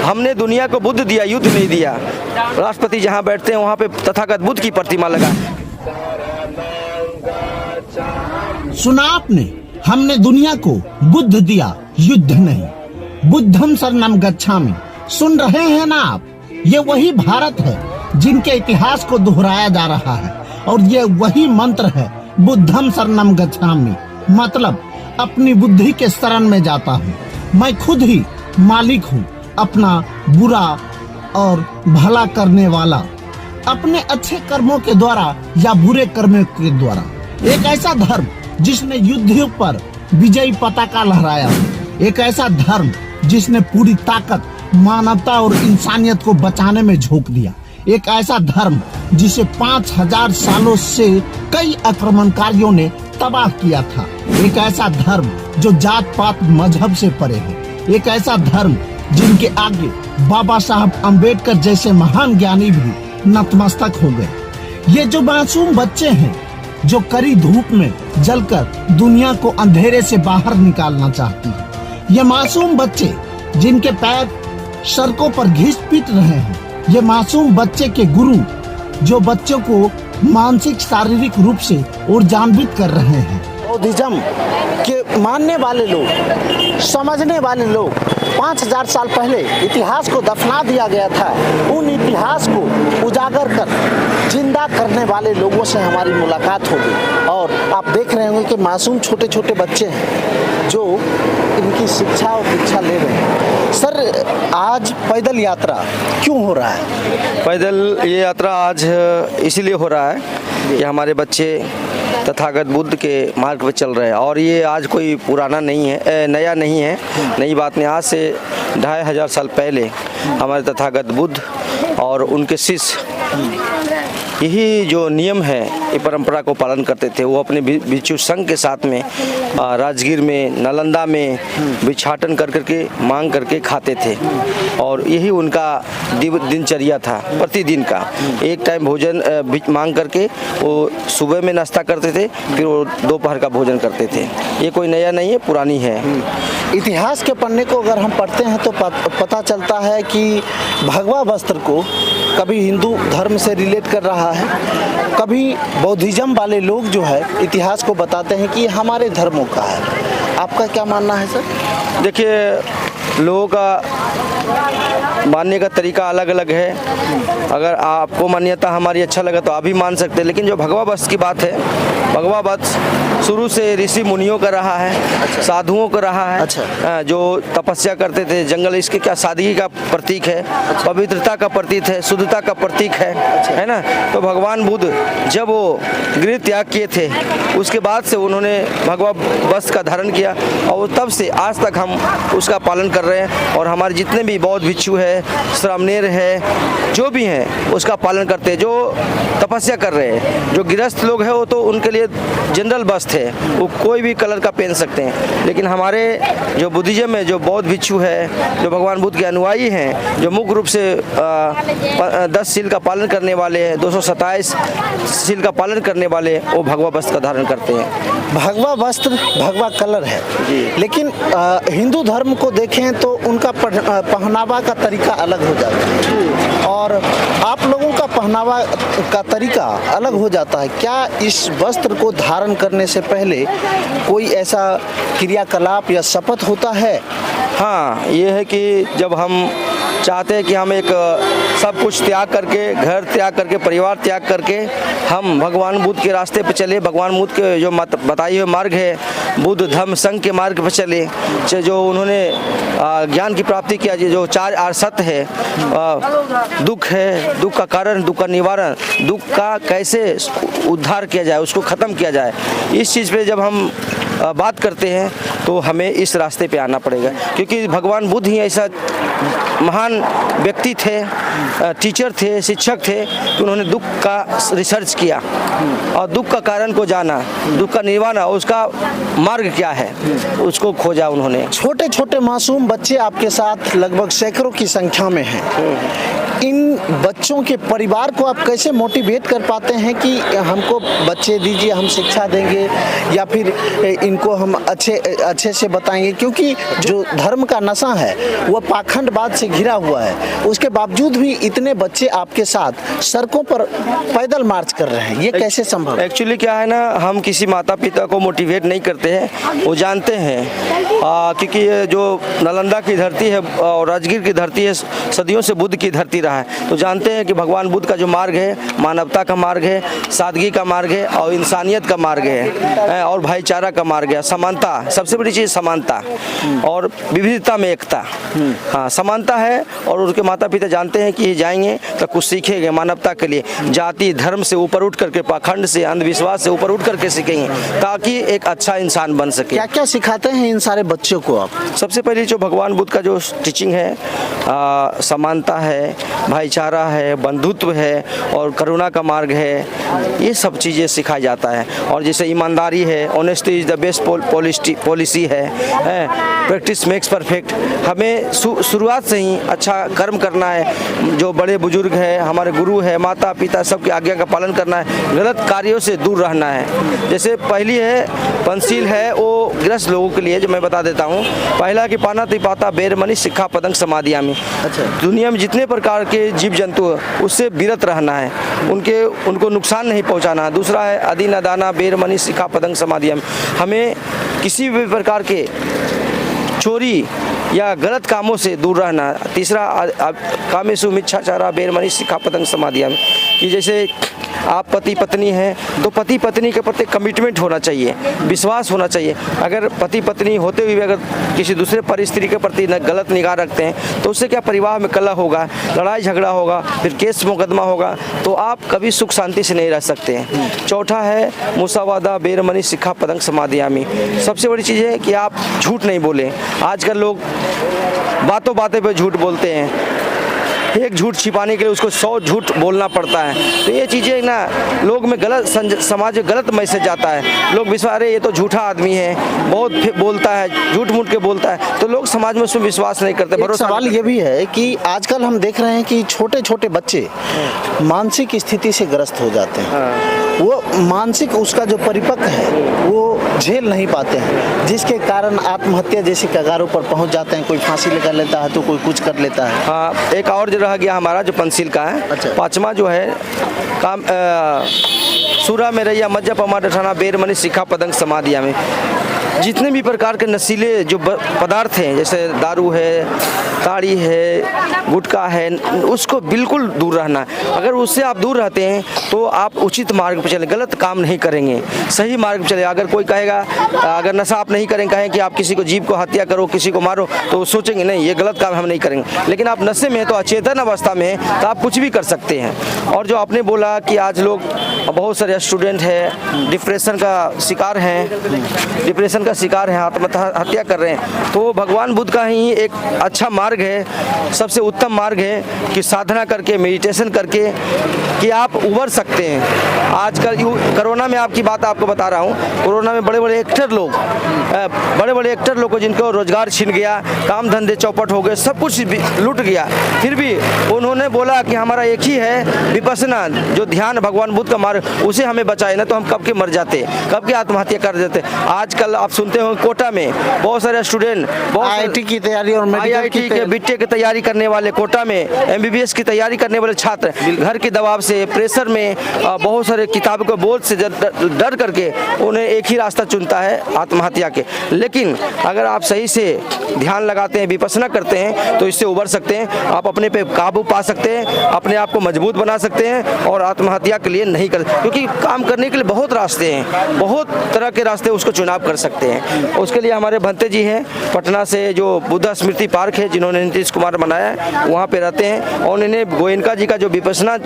हमने दुनिया को बुद्ध दिया, युद्ध नहीं दिया। राष्ट्रपति जहाँ बैठते हैं वहाँ पे तथागत बुद्ध की प्रतिमा लगा। सुना आपने, हमने दुनिया को बुद्ध दिया, युद्ध नहीं। बुद्धम शरणम गच्छामि। सुन रहे हैं ना आप, ये वही भारत है जिनके इतिहास को दोहराया जा रहा है, और ये वही मंत्र है बुद्धम शरणम गच्छामि। मतलब अपनी बुद्धि के शरण में जाता हूँ। मैं खुद ही मालिक हूँ अपना बुरा और भला करने वाला, अपने अच्छे कर्मों के द्वारा या बुरे कर्मों के द्वारा। एक ऐसा धर्म जिसने युद्धों पर विजयी पताका लहराया, एक ऐसा धर्म जिसने पूरी ताकत मानवता और इंसानियत को बचाने में झोंक दिया, एक ऐसा धर्म जिसे 5000 सालों से कई आक्रमणकारियों ने तबाह किया था, एक ऐसा धर्म जो जात पात मजहब से परे है, एक ऐसा धर्म जिनके आगे बाबा साहब अम्बेडकर जैसे महान ज्ञानी भी नतमस्तक हो गए। ये जो मासूम बच्चे हैं जो कड़ी धूप में जलकर दुनिया को अंधेरे से बाहर निकालना चाहती है, ये मासूम बच्चे जिनके पैर सड़कों पर घिस पीट रहे हैं, ये मासूम बच्चे के गुरु जो बच्चों को मानसिक शारीरिक रूप से ऊर्जान्वित कर रहे हैं। बौद्धिज्म के मानने वाले लोग, समझने वाले लोग, 5000 साल पहले इतिहास को दफना दिया गया था, उन इतिहास को उजागर कर जिंदा करने वाले लोगों से हमारी मुलाकात होगी। और आप देख रहे होंगे कि मासूम छोटे छोटे बच्चे हैं जो इनकी शिक्षा और दीक्षा ले रहे हैं। सर, आज पैदल यात्रा क्यों हो रहा है? पैदल ये यात्रा आज इसीलिए हो रहा है कि हमारे बच्चे तथागत बुद्ध के मार्ग पर चल रहे हैं, और ये आज कोई पुराना नहीं है, नया नहीं है, नई बात नहीं। आज से 2500 साल पहले हमारे तथागत बुद्ध और उनके शिष्य यही जो नियम है, ये परंपरा को पालन करते थे। वो अपने भिक्षु संघ के साथ में राजगीर में, नालंदा में भिक्षाटन कर करके मांग करके खाते थे, और यही उनका दिनचर्या था प्रतिदिन का। एक टाइम भोजन मांग करके वो सुबह में नाश्ता करते थे, फिर वो दोपहर का भोजन करते थे। ये कोई नया नहीं है, पुरानी है। इतिहास के पन्ने को अगर हम पढ़ते हैं तो पता चलता है कि भगवा वस्त्र को कभी हिंदू धर्म से रिलेट कर रहा है, कभी बौद्धिज्म वाले लोग जो है इतिहास को बताते हैं कि हमारे धर्मों का है। आपका क्या मानना है सर? देखिए, लोगों का मानने का तरीका अलग अलग है। अगर आपको मान्यता हमारी अच्छा लगा तो आप भी मान सकते हैं, लेकिन जो भगवा वस्त्र की बात है, भगवा वस्त्र शुरू से ऋषि मुनियों का रहा है। अच्छा। साधुओं का रहा है। अच्छा। जो तपस्या करते थे जंगल, इसके क्या सादगी का प्रतीक है। अच्छा। पवित्रता का प्रतीक है, शुद्धता का प्रतीक है। अच्छा। है ना। तो भगवान बुद्ध जब वो गृह त्याग किए थे, उसके बाद से उन्होंने भगवा वस्त्र का धारण किया, और तब से आज तक हम उसका पालन कर रहे हैं। और हमारे जितने भी बौद्ध भिक्षु है, श्रामणेर है, जो भी हैं उसका पालन करते हैं। जो तपस्या कर रहे हैं, जो गृहस्थ लोग हैं, वो तो उनके लिए जनरल वस्त्र है, वो कोई भी कलर का पहन सकते हैं। लेकिन हमारे जो बुद्धिज्म में जो बौद्ध भिक्षु है, जो भगवान बुद्ध के अनुयायी हैं, जो मुख्य रूप से 10 शील का पालन करने वाले हैं, 227 शील का पालन करने वाले, वो भगवा वस्त्र का धारण करते हैं। भगवा वस्त्र भगवा कलर है, लेकिन हिंदू धर्म को देखें तो उनका पहनावा का तरीका अलग हो जाता है, और आप लोगों का पहनावा का तरीका अलग हो जाता है। क्या इस वस्त्र को धारण करने से पहले कोई ऐसा क्रियाकलाप या शपथ होता है? हाँ, ये है कि जब हम चाहते हैं कि हम एक सब कुछ त्याग करके, घर त्याग करके, परिवार त्याग करके हम भगवान बुद्ध के रास्ते पर चले, भगवान बुद्ध के जो बताए हुए मार्ग है, बुद्ध धम्म संघ के मार्ग पर चले, जो उन्होंने ज्ञान की प्राप्ति किया, जो 4 आर्य सत्य है, दुख है, दुख का कारण, दुख का निवारण, दुख का कैसे उद्धार किया जाए, उसको ख़त्म किया जाए, इस चीज़ पे जब हम बात करते हैं तो हमें इस रास्ते पे आना पड़ेगा। क्योंकि भगवान बुद्ध ही ऐसा महान व्यक्ति थे, टीचर थे, शिक्षक थे, कि उन्होंने दुख का रिसर्च किया और दुख का कारण को जाना, दुख का निवारण, उसका मार्ग क्या है, उसको खोजा उन्होंने। छोटे छोटे मासूम बच्चे आपके साथ लगभग सैकड़ों की संख्या में हैं। इन बच्चों के परिवार को आप कैसे मोटिवेट कर पाते हैं कि हमको बच्चे दीजिए, हम शिक्षा देंगे, या फिर इनको हम अच्छे से बताएंगे? क्योंकि जो धर्म का नशा है वह पाखंडवाद से घिरा हुआ है, उसके बावजूद भी इतने बच्चे आपके साथ सड़कों पर पैदल मार्च कर रहे हैं, ये कैसे संभव है? एक्चुअली क्या है ना, हम किसी माता पिता को मोटिवेट नहीं करते हैं, वो जानते हैं क्योंकि ये जो नालंदा की धरती है और राजगीर की धरती है, सदियों से बुद्ध की धरती रहा है, तो जानते हैं कि भगवान बुद्ध का जो मार्ग है मानवता का मार्ग है, सादगी का मार्ग है और इंसानियत का मार्ग है और भाईचारा का मार्ग है। समानता, सबसे बड़ी चीज़ समानता और विविधता में एकता। हाँ, समानता है और उनके माता पिता जानते हैं कि ये जाएंगे तो कुछ सीखेंगे मानवता के लिए, जाति धर्म से ऊपर उठ करके, पाखंड से, अंधविश्वास से ऊपर उठ करके सीखेंगे ताकि एक अच्छा इंसान बन सके। क्या क्या सिखाते हैं इन सारे बच्चों को आप? सबसे पहले जो भगवान बुद्ध का जो टीचिंग है, समानता है, भाईचारा है, बंधुत्व है और करुणा का मार्ग है, ये सब चीज़ें सिखाया जाता है। और जैसे ईमानदारी है, honesty is the best policy है, प्रैक्टिस मेक्स परफेक्ट। हमें शुरुआत से ही अच्छा कर्म करना है, जो बड़े बुजुर्ग हैं, हमारे गुरु है, माता पिता, सबकी आज्ञा का पालन करना है, गलत कार्यों से दूर रहना है। जैसे पहली है पंचशील है, वो गृहस्थ लोगों के लिए जो मैं बता देता हूँ। पहला कि पाना तिपाता बेरमणि सिक्खा पदंग समाधियामि। अच्छा, दुनिया में जितने प्रकार के जीव जंतु हैं उससे विरत रहना है, उनको नुकसान नहीं पहुँचाना। दूसरा है अदि न दाना बेरमणि सिक्खा पदंग समाधियामि। हमें किसी भी प्रकार के चोरी या गलत कामों से दूर रहना। तीसरा कामेषु मिच्छाचारा बेरमणि सिक्खा पदंग समाधियामि, कि जैसे आप पति पत्नी हैं तो पति पत्नी के प्रति कमिटमेंट होना चाहिए, विश्वास होना चाहिए। अगर पति पत्नी होते हुए भी अगर किसी दूसरे पर स्त्री के प्रति गलत निगाह रखते हैं तो उससे क्या परिवार में कलह होगा, लड़ाई झगड़ा होगा, फिर केस मुकदमा होगा, तो आप कभी सुख शांति से नहीं रह सकते हैं। चौथा है मुसावादा बेरमणि सिक्खा पदंग समाधियामि। सबसे बड़ी चीज़ है कि आप झूठ नहीं बोलें। आजकल लोग बातों बातें पे झूठ बोलते हैं, एक झूठ छिपाने के लिए उसको 100 झूठ बोलना पड़ता है। तो ये चीज़ें ना लोग में गलत, समाज में गलत मैसेज जाता है। लोग विश्वास, अरे ये तो झूठा आदमी है, बहुत बोलता है, झूठ मूठ के बोलता है, तो लोग समाज में उसमें विश्वास नहीं करते। भरोसा। सवाल ये भी है कि आजकल हम देख रहे हैं कि छोटे छोटे बच्चे मानसिक स्थिति से ग्रस्त हो जाते हैं। वो मानसिक उसका जो परिपक्व है वो झेल नहीं पाते हैं, जिसके कारण आत्महत्या जैसे कगारों पर पहुंच जाते हैं। कोई फांसी लगा लेता है तो कोई कुछ कर लेता है। हाँ, एक और जो रह गया हमारा जो पंचशील का है। अच्छा। पांचवा जो है काम सूरा में रैया मज्जा पमा डठाना बेरमणि सिक्खा पदंग समाधियामि। जितने भी प्रकार के नशीले जो पदार्थ हैं, जैसे दारू है, ताड़ी है, गुटखा है, उसको बिल्कुल दूर रहना। अगर उससे आप दूर रहते हैं तो आप उचित मार्ग पर चलें, गलत काम नहीं करेंगे, सही मार्ग पर चले। अगर कोई कहेगा, अगर नशा आप नहीं करेंगे, कहें कि आप किसी को जीव को हत्या करो, किसी को मारो, तो सोचेंगे नहीं ये गलत काम हम नहीं करेंगे। लेकिन आप नशे में तो अचेतन अवस्था में तो आप कुछ भी कर सकते हैं। और जो आपने बोला कि आज लोग, बहुत सारे स्टूडेंट हैं डिप्रेशन का शिकार हैं, आत्महत्या कर रहे हैं, तो भगवान बुद्ध का ही एक अच्छा मार्ग है, सबसे उत्तम मार्ग है कि साधना करके, मेडिटेशन करके कि आप उबर सकते हैं। आजकल कोरोना में आपकी बात आपको बता रहा हूँ, कोरोना में बड़े बड़े एक्टर लोग को जिनको रोजगार छीन गया, काम धंधे चौपट हो गए, सब कुछ लूट गया, फिर भी उन्होंने बोला कि हमारा एक ही है विपස්සना, जो ध्यान भगवान बुद्ध का मार्ग, उसे हमें बचाए, ना तो हम कब के मर जाते, कब के आत्महत्या कर देते। आजकल आप सुनते हो कोटा में बहुत सारे स्टूडेंट IIT की तैयारी और IIT के बीटेक की तैयारी करने वाले, कोटा में MBBS की तैयारी करने वाले छात्र घर के दबाव से, प्रेशर में, बहुत सारे किताबों के बोझ से डर करके उन्हें एक ही रास्ता चुनता है, आत्महत्या के। लेकिन अगर आप सही से ध्यान लगाते हैं, विपස්සना करते हैं, तो इससे उबर सकते हैं, आप अपने पे काबू पा सकते हैं, अपने आप को मजबूत बना सकते हैं और आत्महत्या के लिए नहीं कर, क्योंकि काम करने के लिए बहुत रास्ते हैं, बहुत तरह के रास्ते उसको चुनाव कर सकते हैं। उसके लिए हमारे भंते जी हैं पटना से, जो बुद्धा स्मृति पार्क है जिन्होंने नीतीश कुमार बनाया है, वहाँ पे रहते हैं और इन्हें गोयनका जी का जो विपස්සना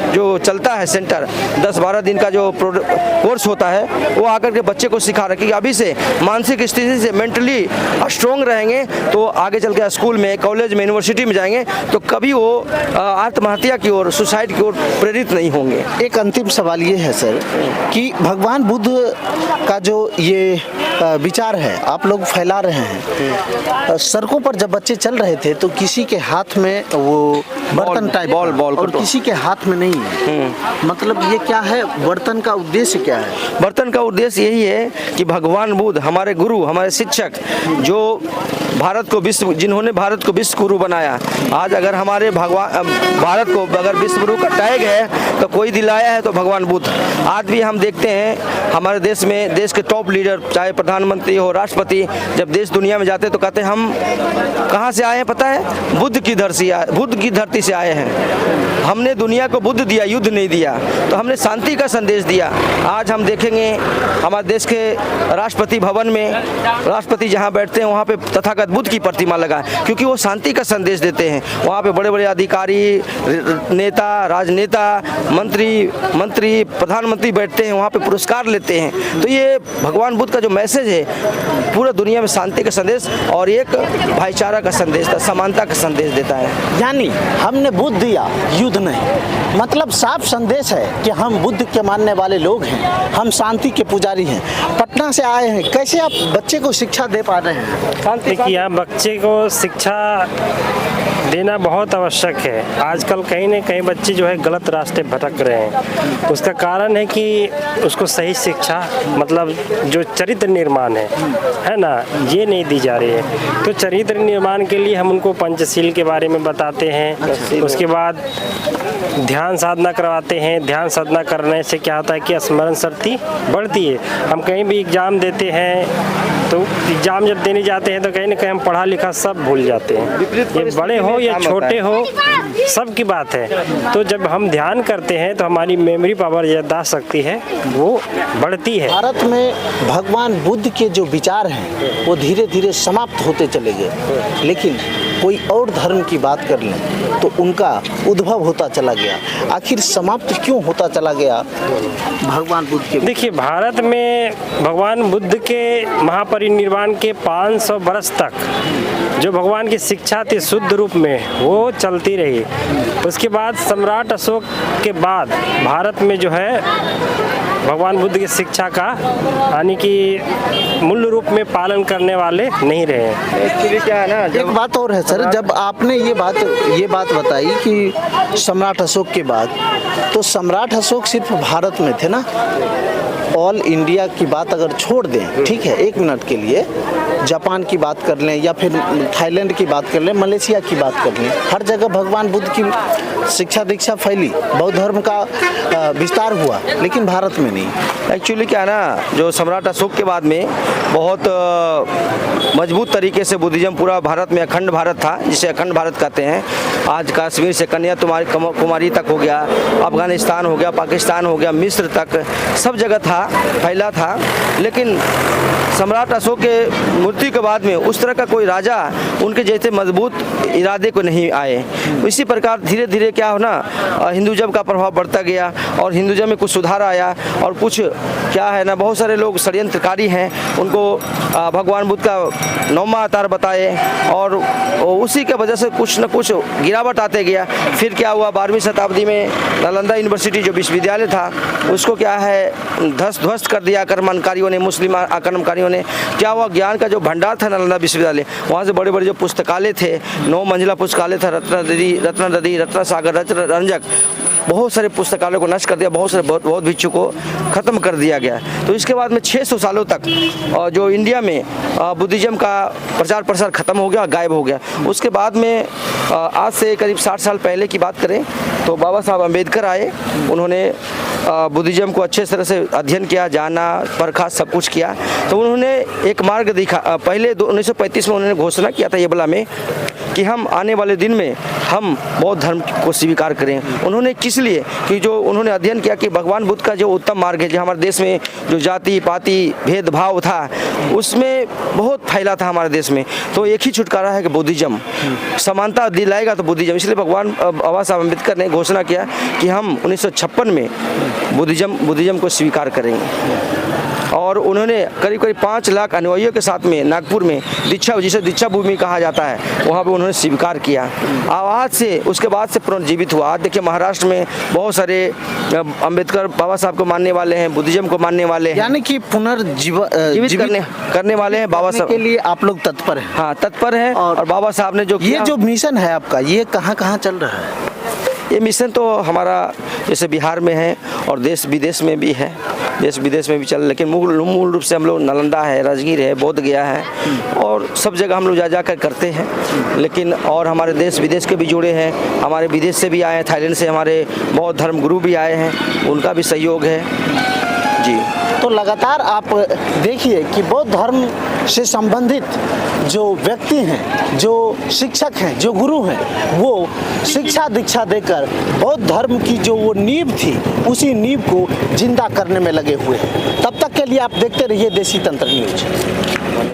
जो चलता है सेंटर, 10-12 दिन का जो कोर्स होता है, वो आकर के बच्चे को सिखा रहे कि अभी से मानसिक स्थिति से मेंटली स्ट्रोंग रहेंगे तो आगे चल के स्कूल में, कॉलेज में, यूनिवर्सिटी में जाएंगे तो कभी वो आत्महत्या की ओर, सुसाइड की ओर प्रेरित नहीं होंगे। एक अंतिम सवाल ये है सर कि भगवान बुद्ध का जो ये विचार है आप लोग फैला रहे हैं, सड़कों पर जब बच्चे चल रहे थे तो किसी के हाथ में वो बर्तन टाइप बॉल और किसी के हाथ में नहीं है, मतलब ये क्या है, बर्तन का उद्देश्य क्या है? बर्तन का उद्देश्य यही है कि भगवान बुद्ध हमारे गुरु, हमारे शिक्षक, जो जिन्होंने भारत को विश्व गुरु बनाया, आज अगर हमारे भारत को अगर विश्व गुरु का टैग है तो कोई दिलाया है तो भगवान बुद्ध। आज भी हम देखते हैं हमारे देश में, देश के टॉप लीडर चाहे प्रधानमंत्री हो, राष्ट्रपति, जब देश दुनिया में जाते हैं तो कहते हैं हम कहाँ से आए हैं पता है? बुद्ध की धरती से आए हैं। हमने दुनिया को बुद्ध दिया, युद्ध नहीं दिया, तो हमने शांति का संदेश दिया। आज हम देखेंगे हमारे देश के राष्ट्रपति भवन में राष्ट्रपति जहाँ बैठते हैं वहाँ पे तथागत बुद्ध की प्रतिमा लगा, क्योंकि वो शांति का संदेश देते हैं। वहाँ पे बड़े बड़े अधिकारी, नेता, राजनेता, मंत्री, प्रधानमंत्री बैठते हैं, वहाँ पे पुरस्कार लेते हैं। तो ये भगवान बुद्ध का जो मैसेज है पूरा दुनिया में शांति का संदेश और एक भाईचारा का संदेश, समानता का संदेश देता है। यानी हमने बुद्ध दिया, युद्ध नहीं, मतलब साफ संदेश है कि हम बुद्ध के मानने वाले लोग हैं, हम शांति के पुजारी हैं। पटना से आए हैं, कैसे आप बच्चे को शिक्षा दे पा रहे हैं? देखिए, बच्चे को शिक्षा देना बहुत आवश्यक है। आजकल कहीं न कहीं बच्चे जो है गलत रास्ते भटक रहे हैं। उसका कारण है कि उसको सही शिक्षा, मतलब जो चरित्र निर्माण है ना, ये नहीं दी जा रही है। तो चरित्र निर्माण के लिए हम उनको पंचशील के बारे में बताते हैं, उसके बाद ध्यान साधना करवाते हैं। ध्यान साधना करने से क्या होता है कि स्मरण शक्ति बढ़ती है। हम कहीं भी एग्ज़ाम देते हैं तो एग्ज़ाम जब देने जाते हैं तो कहीं ना कहीं हम पढ़ा लिखा सब भूल जाते हैं, ये बड़े हो या छोटे हो, सब की बात है। तो जब हम ध्यान करते हैं तो हमारी मेमोरी पावर, याददाश्त शक्ति है वो बढ़ती है। भारत में भगवान बुद्ध के जो विचार हैं वो धीरे धीरे समाप्त होते चले गए, लेकिन कोई और धर्म की बात कर लें तो उनका उद्भव होता चला गया। आखिर समाप्त क्यों होता चला गया भगवान बुद्ध के? देखिए, भारत में भगवान बुद्ध के महापरिनिर्वाण के 500 वर्ष तक जो भगवान की शिक्षा थी शुद्ध रूप में वो चलती रही। उसके बाद सम्राट अशोक के बाद भारत में जो है भगवान बुद्ध की शिक्षा का यानी कि मूल रूप में पालन करने वाले नहीं रहे। एक्चुअली क्या है ना, एक बात और है सर, जब आपने ये बात बताई कि सम्राट अशोक के बाद, तो सम्राट अशोक सिर्फ भारत में थे ना, ऑल इंडिया की बात अगर छोड़ दें, ठीक है, एक मिनट के लिए जापान की बात कर लें या फिर थाईलैंड की बात कर लें, मलेशिया की बात कर लें, हर जगह भगवान बुद्ध की शिक्षा दीक्षा फैली, बौद्ध धर्म का विस्तार हुआ, लेकिन भारत में नहीं। एक्चुअली क्या है ना, जो सम्राट अशोक के बाद में बहुत मजबूत तरीके से बुद्धिज़्म पूरा भारत में, अखंड भारत था, जिसे अखंड भारत कहते हैं। आज कश्मीर से कन्याकुमारी तक हो गया, अफगानिस्तान हो गया, पाकिस्तान हो गया, मिस्र तक, सब जगह था, फैला था। लेकिन सम्राट अशोक के मृत्यु के बाद में उस तरह का कोई राजा उनके जैसे मजबूत इरादे को नहीं आए। इसी प्रकार धीरे धीरे क्या हो ना, हिंदुज़्म का प्रभाव बढ़ता गया और हिंदुज़्म में कुछ सुधार आया, और कुछ क्या है ना, बहुत सारे लोग षड्यंत्रकारी हैं, उनको भगवान बुद्ध का 9वां अवतार बताए, और उसी के वजह से कुछ न कुछ गिरावट आते गया। फिर क्या हुआ, 12वीं शताब्दी में नालंदा यूनिवर्सिटी जो विश्वविद्यालय था उसको क्या है ध्वस्त कर दिया आक्रमणकारियों ने, मुस्लिम आक्रमणकारियों ने। क्या हुआ, ज्ञान का जो भंडार था नालंदा विश्वविद्यालय, वहाँ से बड़े बड़े जो पुस्तकालय थे, 9 मंजिला पुस्तकालय था, रत्न सागर, रंजक, बहुत सारे पुस्तकालयों को नष्ट कर दिया, बहुत सारे बौद्ध भिक्षु को ख़त्म कर दिया गया। तो इसके बाद में 600 सालों तक जो इंडिया में बुद्धिज़्म का प्रचार प्रसार खत्म हो गया, गायब हो गया। उसके बाद में आज से करीब 60 साल पहले की बात करें तो बाबा साहब अम्बेडकर आए, उन्होंने बुद्धिज़्म को अच्छे तरह से अध्ययन किया, जाना, परखा, सब कुछ किया। तो उन्होंने एक मार्ग दिखा। पहले 1935 में उन्होंने घोषणा किया था येबला में कि हम आने वाले दिन में हम बौद्ध धर्म को स्वीकार करें। उन्होंने किस लिए, कि जो उन्होंने अध्ययन किया कि भगवान बुद्ध का जो उत्तम मार्ग है, जो हमारे देश में जो जाति पाति भेदभाव था उसमें बहुत फैला था हमारे देश में, तो एक ही छुटकारा है कि बुद्धिज़्म, समानता दिलाएगा तो बुद्धिज़्म। इसलिए भगवान बाबा साहब अम्बेडकर ने घोषणा किया कि हम 1956 में बुद्धिज़्म को स्वीकार करेंगे। और उन्होंने करीब करीब 5 लाख अनुयायियों के साथ में नागपुर में दीक्षा, जिसे दीक्षा भूमि कहा जाता है, वहाँ पे उन्होंने स्वीकार किया। आज से उसके बाद से पुनर्जीवित हुआ। आज देखिए महाराष्ट्र में बहुत सारे अंबेडकर बाबा साहब को मानने वाले हैं, बुद्धिज्म को मानने वाले हैं, यानी कि जीवित करने वाले हैं बाबा साहब के लिए आप लोग तत्पर हैं। हाँ, तत्पर हैं। और बाबा साहब ने जो ये जो मिशन है आपका, ये कहाँ कहाँ चल रहा है? ये मिशन तो हमारा जैसे बिहार में है और देश विदेश में भी है, देश विदेश में भी चल, लेकिन मूल रूप से हम लोग नालंदा है, राजगीर है, बोध गया है और सब जगह हम लोग जा कर करते हैं। लेकिन और हमारे देश विदेश के भी जुड़े हैं, हमारे विदेश से भी आए हैं, थाईलैंड से हमारे बौद्ध धर्म गुरु भी आए हैं, उनका भी सहयोग है जी। तो लगातार आप देखिए कि बौद्ध धर्म से संबंधित जो व्यक्ति हैं, जो शिक्षक हैं, जो गुरु हैं, वो शिक्षा दीक्षा देकर बौद्ध धर्म की जो वो नींव थी, उसी नींव को जिंदा करने में लगे हुए हैं। तब तक के लिए आप देखते रहिए देसी तंत्र न्यूज।